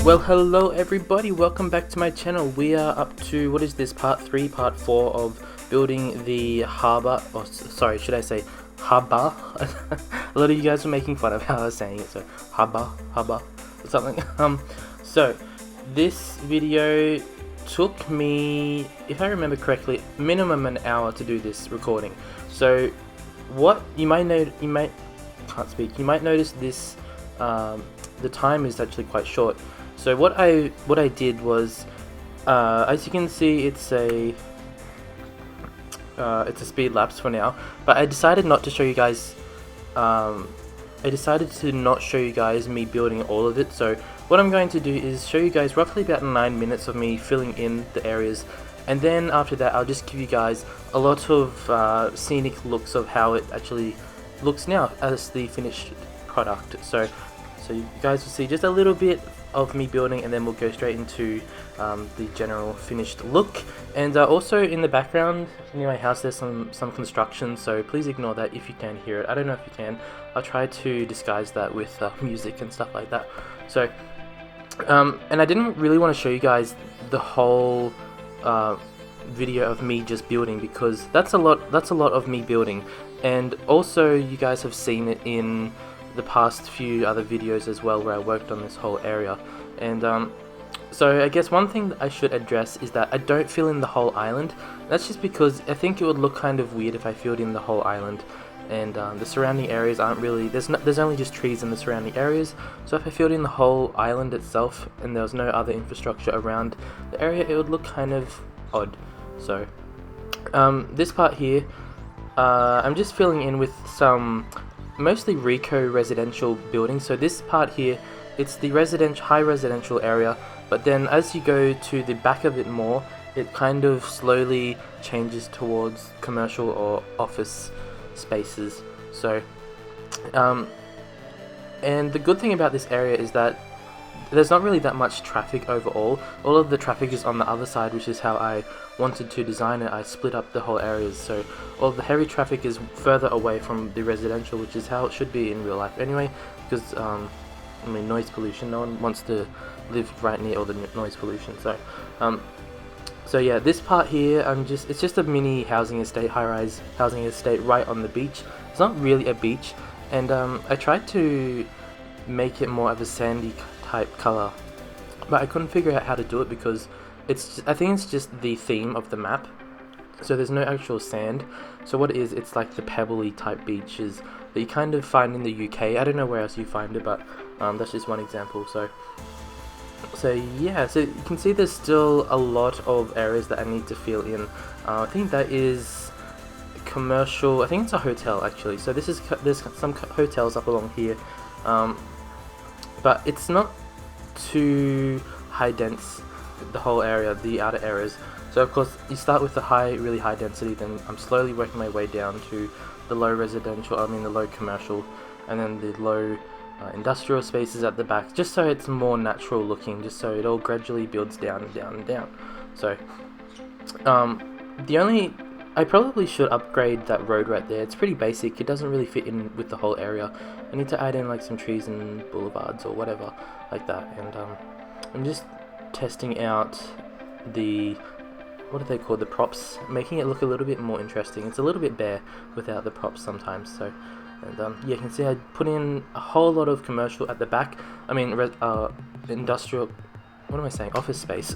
Well, hello everybody, welcome back to my channel. We are up to, what is this, part 3, part 4 of building the Harbour, or sorry, should I say Harbour? A lot of you guys were making fun of how I was saying it, so Harbour, or something. So this video took me, if I remember correctly, minimum an hour to do this recording. So what you might know, you might notice this, the time is actually quite short. So what I did was, as you can see, it's a speed lapse for now. But I decided not to show you guys. I decided to not show you guys me building all of it. So what I'm going to do is show you guys roughly about 9 minutes of me filling in the areas, and then after that I'll just give you guys a lot of scenic looks of how it actually looks now as the finished product. So you guys will see just a little bit of me building, and then we'll go straight into the general finished look. And also in the background near my house there's some construction, so please ignore that if you can hear it. I don't know if you can. I'll try to disguise that with music and stuff like that. So and I didn't really want to show you guys the whole video of me just building, because that's a lot of me building, and also you guys have seen it in the past few other videos as well where I worked on this whole area. And so I guess one thing that I should address is that I don't fill in the whole island. That's just because I think it would look kind of weird if I filled in the whole island, and the surrounding areas aren't really, there's only just trees in the surrounding areas. So if I filled in the whole island itself and there was no other infrastructure around the area, it would look kind of odd. So this part here, I'm just filling in with some mostly Rico residential buildings. So this part here, it's the high residential area, but then as you go to the back of it more, it kind of slowly changes towards commercial or office spaces. So and the good thing about this area is that there's not really that much traffic overall. All of the traffic is on the other side, which is how I wanted to design it. I split up the whole areas, so all of the heavy traffic is further away from the residential, which is how it should be in real life anyway, because I mean, noise pollution, no one wants to live right near all the noise pollution. So so yeah, this part here, it's just a mini housing estate, high-rise housing estate right on the beach. It's not really a beach, and I tried to make it more of a sandy type color, but I couldn't figure out how to do it because I think it's just the theme of the map. So there's no actual sand. So what it is, it's like the pebbly type beaches that you kind of find in the UK. I don't know where else you find it, but that's just one example. So yeah, so you can see there's still a lot of areas that I need to fill in. I think that is commercial. I think it's a hotel actually. So there's some hotels up along here, but it's not too high dense, the whole area, the outer areas. So of course you start with the really high density, then I'm slowly working my way down to the low residential, the low commercial, and then the low industrial spaces at the back, just so it's more natural looking, just so it all gradually builds down and down and down. So I probably should upgrade that road right there. It's pretty basic, it doesn't really fit in with the whole area. I need to add in like some trees and boulevards or whatever like that. And I'm just testing out the, what do they call, the props, making it look a little bit more interesting. It's a little bit bare without the props sometimes. So, and yeah, you can see I put in a whole lot of commercial at the back. Industrial, what am I saying? Office space.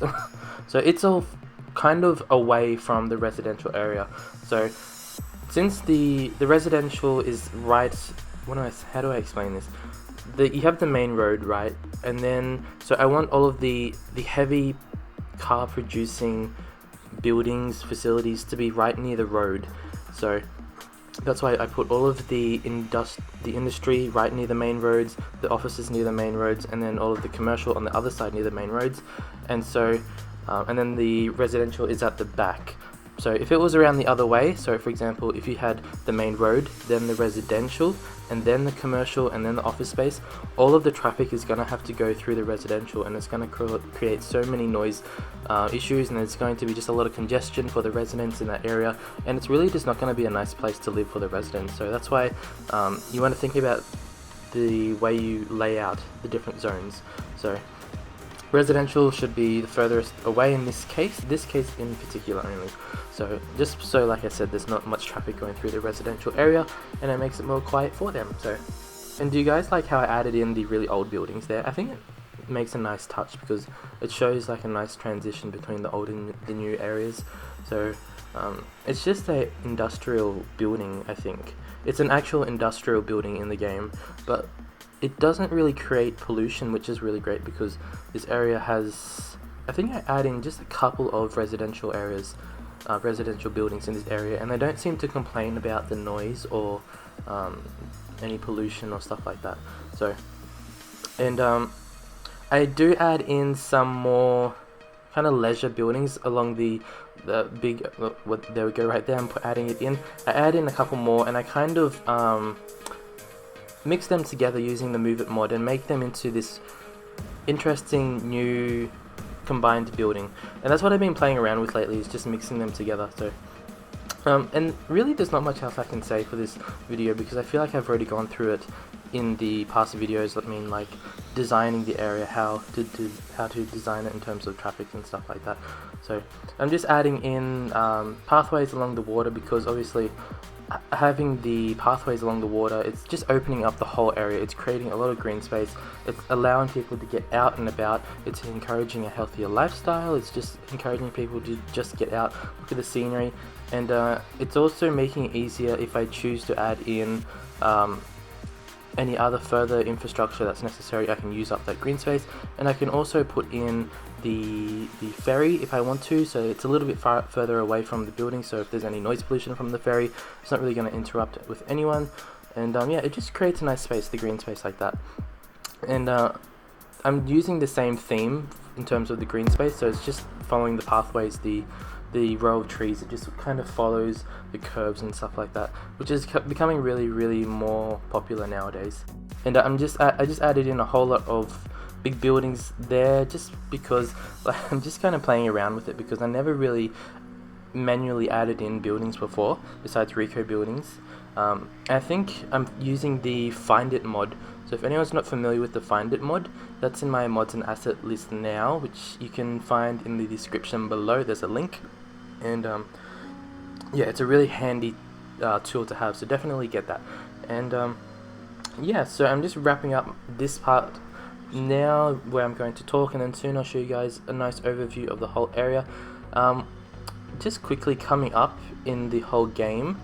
So it's all kind of away from the residential area. So since the residential is right, how do I explain this? You have the main road, right? And then, so I want all of the heavy car producing buildings, facilities to be right near the road. So that's why I put all of the industry right near the main roads, the offices near the main roads, and then all of the commercial on the other side near the main roads. And so and then the residential is at the back. So if it was around the other way, so for example, if you had the main road, then the residential, and then the commercial, and then the office space, all of the traffic is going to have to go through the residential, and it's going to create so many noise issues, and there's going to be just a lot of congestion for the residents in that area, and it's really just not going to be a nice place to live for the residents. So that's why you want to think about the way you lay out the different zones. So Residential should be the furthest away in this case in particular only. So just so, like I said, there's not much traffic going through the residential area, and it makes it more quiet for them. So, and do you guys like how I added in the really old buildings there? I think it makes a nice touch because it shows like a nice transition between the old and the new areas. So it's just a industrial building. I think it's an actual industrial building in the game, but it doesn't really create pollution, which is really great because this area has, I think I add in just a couple of residential areas, residential buildings in this area, and they don't seem to complain about the noise or any pollution or stuff like that. So, and I do add in some more kind of leisure buildings along the big, there we go right there, I'm adding it in. I add in a couple more, and I kind of mix them together using the Move It mod and make them into this interesting new combined building. And that's what I've been playing around with lately, is just mixing them together. So and really there's not much else I can say for this video because I feel like I've already gone through it in the past videos. I mean, like designing the area, how to design it in terms of traffic and stuff like that. So I'm just adding in pathways along the water because obviously having the pathways along the water, it's just opening up the whole area. It's creating a lot of green space. It's allowing people to get out and about. It's encouraging a healthier lifestyle. It's just encouraging people to just get out, look at the scenery, and it's also making it easier if I choose to add in any other further infrastructure that's necessary. I can use up that green space, and I can also put in the ferry if I want to, so it's a little bit further away from the building, so if there's any noise pollution from the ferry, it's not really going to interrupt with anyone. And yeah, it just creates a nice space, the green space like that. And I'm using the same theme in terms of the green space, so it's just following the pathways, the row of trees. It just kind of follows the curves and stuff like that, which is becoming really more popular nowadays. And I just added in a whole lot of big buildings there just because, like, I'm just kind of playing around with it because I never really manually added in buildings before besides Rico buildings. I think I'm using the Find It mod. So if anyone's not familiar with the Find It mod, that's in my mods and asset list now, which you can find in the description below. There's a link. And yeah, it's a really handy tool to have, so definitely get that. And yeah, so I'm just wrapping up this part now where I'm going to talk, and then soon I'll show you guys a nice overview of the whole area. Just quickly coming up in the whole game,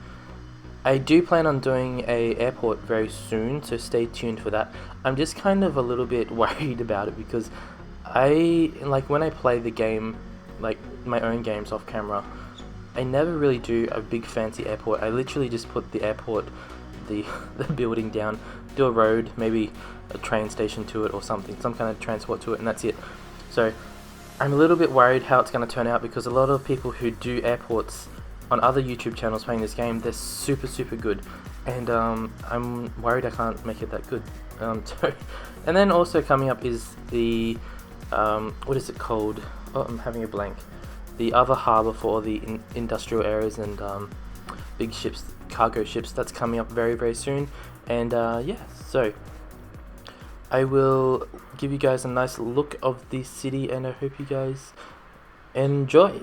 I do plan on doing a airport very soon, so stay tuned for that. I'm just kind of a little bit worried about it because when I play the game, like my own games off camera, I never really do a big fancy airport. I literally just put the airport, the building down, do a road, maybe a train station to it or something, some kind of transport to it, and that's it. So I'm a little bit worried how it's going to turn out because a lot of people who do airports on other YouTube channels playing this game, they're super good, and I'm worried I can't make it that good. And then also coming up is the what is it called? Oh, I'm having a blank. The other harbour for the industrial areas and big ships, cargo ships, that's coming up very soon. And yeah, so I will give you guys a nice look of the city, and I hope you guys enjoy.